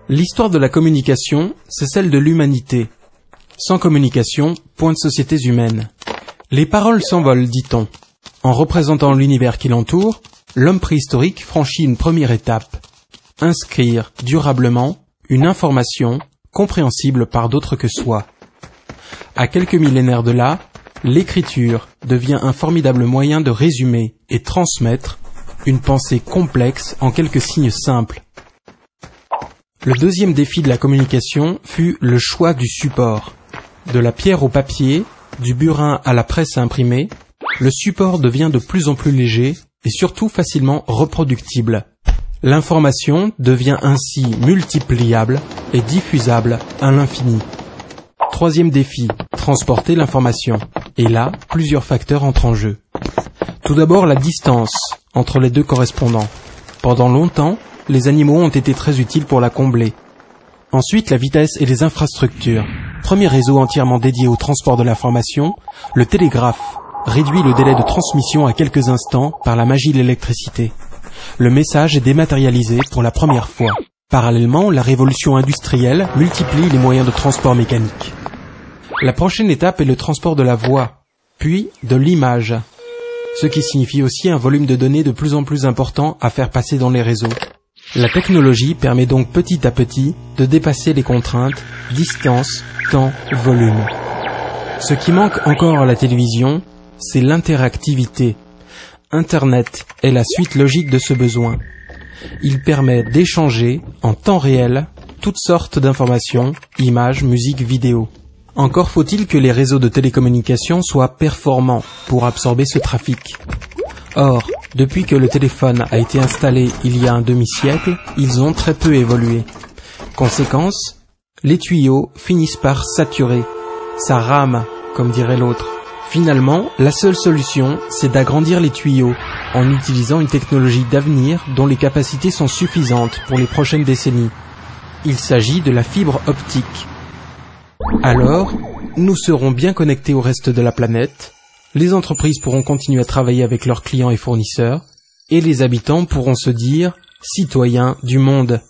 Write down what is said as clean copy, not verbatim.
L'histoire de la communication, c'est celle de l'humanité. Sans communication, point de sociétés humaines. Les paroles s'envolent, dit-on. En représentant l'univers qui l'entoure, l'homme préhistorique franchit une première étape. Inscrire durablement une information compréhensible par d'autres que soi. À quelques millénaires de là, l'écriture devient un formidable moyen de résumer et transmettre une pensée complexe en quelques signes simples. Le deuxième défi de la communication fut le choix du support. De la pierre au papier, du burin à la presse imprimée, le support devient de plus en plus léger et surtout facilement reproductible. L'information devient ainsi multipliable et diffusable à l'infini. Troisième défi, transporter l'information. Et là, plusieurs facteurs entrent en jeu. Tout d'abord, la distance entre les deux correspondants. Pendant longtemps, les animaux ont été très utiles pour la combler. Ensuite, la vitesse et les infrastructures. Premier réseau entièrement dédié au transport de l'information, le télégraphe réduit le délai de transmission à quelques instants par la magie de l'électricité. Le message est dématérialisé pour la première fois. Parallèlement, la révolution industrielle multiplie les moyens de transport mécanique. La prochaine étape est le transport de la voix, puis de l'image, ce qui signifie aussi un volume de données de plus en plus important à faire passer dans les réseaux. La technologie permet donc petit à petit de dépasser les contraintes, distance, temps, volume. Ce qui manque encore à la télévision, c'est l'interactivité. Internet est la suite logique de ce besoin. Il permet d'échanger en temps réel toutes sortes d'informations, images, musique, vidéos. Encore faut-il que les réseaux de télécommunications soient performants pour absorber ce trafic. Or, depuis que le téléphone a été installé il y a un demi-siècle, ils ont très peu évolué. Conséquence, les tuyaux finissent par saturer. Ça rame, comme dirait l'autre. Finalement, la seule solution, c'est d'agrandir les tuyaux, en utilisant une technologie d'avenir dont les capacités sont suffisantes pour les prochaines décennies. Il s'agit de la fibre optique. Alors, nous serons bien connectés au reste de la planète, les entreprises pourront continuer à travailler avec leurs clients et fournisseurs, et les habitants pourront se dire « citoyens du monde ».